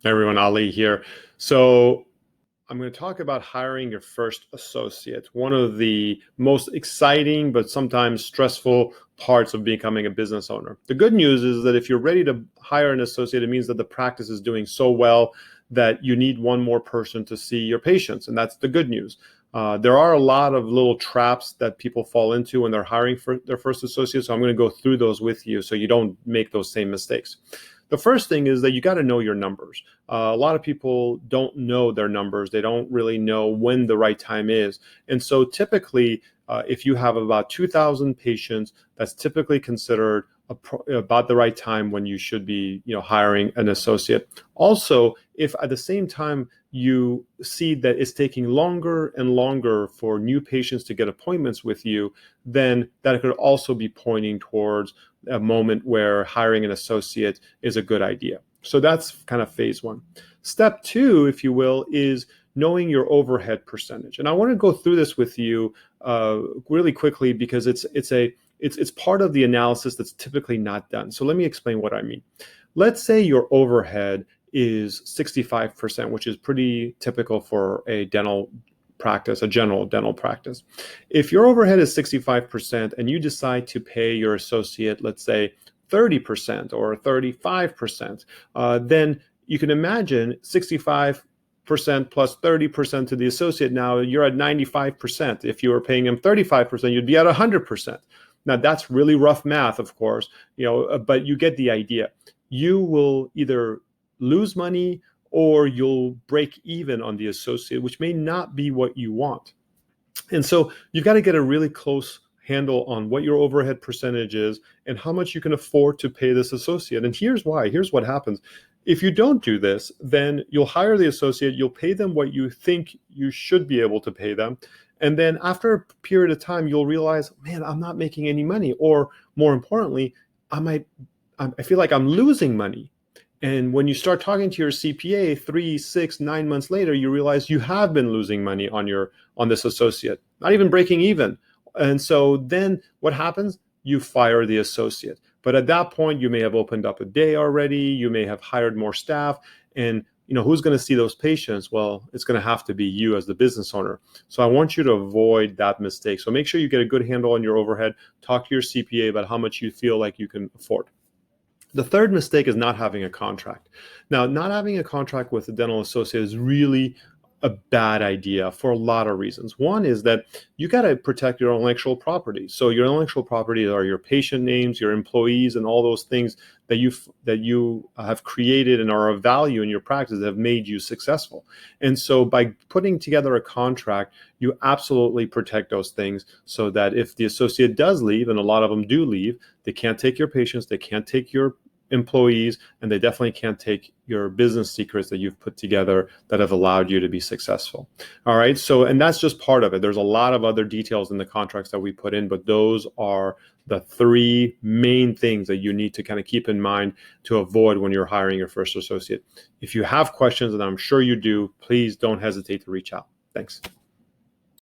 Hey everyone, Ali here. So I'm going to talk about hiring your first associate, one of the most exciting but sometimes stressful parts of becoming a business owner. The good news is that if you're ready to hire an associate, it means that the practice is doing so well that you need one more person to see your patients, and that's the good news. There are a lot of little traps that people fall into when they're hiring for their first associate, so I'm going to go through those with you so you don't make those same mistakes. The first thing is that you got to know your numbers. A lot of people don't know their numbers. They don't really know when the right time is. And so typically, if you have about 2,000 patients, that's typically considered about the right time when you should be, hiring an associate. Also, if at the same time you see that it's taking longer and longer for new patients to get appointments with you, then that could also be pointing towards a moment where hiring an associate is a good idea. So that's kind of phase one. Step two, if you will, is knowing your overhead percentage. And I want to go through this with you really quickly because it's part of the analysis that's typically not done. So let me explain what I mean. Let's say your overhead is 65%, which is pretty typical for a dental practice, a general dental practice. If your overhead is 65% and you decide to pay your associate, let's say 30% or 35%, then you can imagine 65% plus 30% to the associate. Now you're at 95%. If you were paying him 35%, you'd be at 100%. Now that's really rough math, of course, but you get the idea. You will either lose money or you'll break even on the associate, which may not be what you want. And so you've got to get a really close handle on what your overhead percentage is and how much you can afford to pay this associate. And here's why. Here's what happens. If you don't do this, then you'll hire the associate, you'll pay them what you think you should be able to pay them. And then after a period of time, you'll realize, man, I'm not making any money. Or more importantly, I feel like I'm losing money. And when you start talking to your CPA 3, 6, 9 months later, you realize you have been losing money on this associate, not even breaking even. And so then what happens? You fire the associate. But at that point, you may have opened up a day already. You may have hired more staff. And who's going to see those patients? Well, it's going to have to be you as the business owner. So I want you to avoid that mistake. So make sure you get a good handle on your overhead. Talk to your CPA about how much you feel like you can afford. The third mistake is not having a contract. Now, not having a contract with a dental associate is really a bad idea for a lot of reasons. One is that you got to protect your intellectual property. So your intellectual property are your patient names, your employees, and all those things that you have created and are of value in your practice that have made you successful. And so by putting together a contract, you absolutely protect those things so that if the associate does leave, and a lot of them do leave, they can't take your patients, they can't take your employees, and they definitely can't take your business secrets that you've put together that have allowed you to be successful. All right. So, and that's just part of it. There's a lot of other details in the contracts that we put in, but those are the three main things that you need to kind of keep in mind to avoid when you're hiring your first associate. If you have questions, and I'm sure you do, please don't hesitate to reach out. Thanks.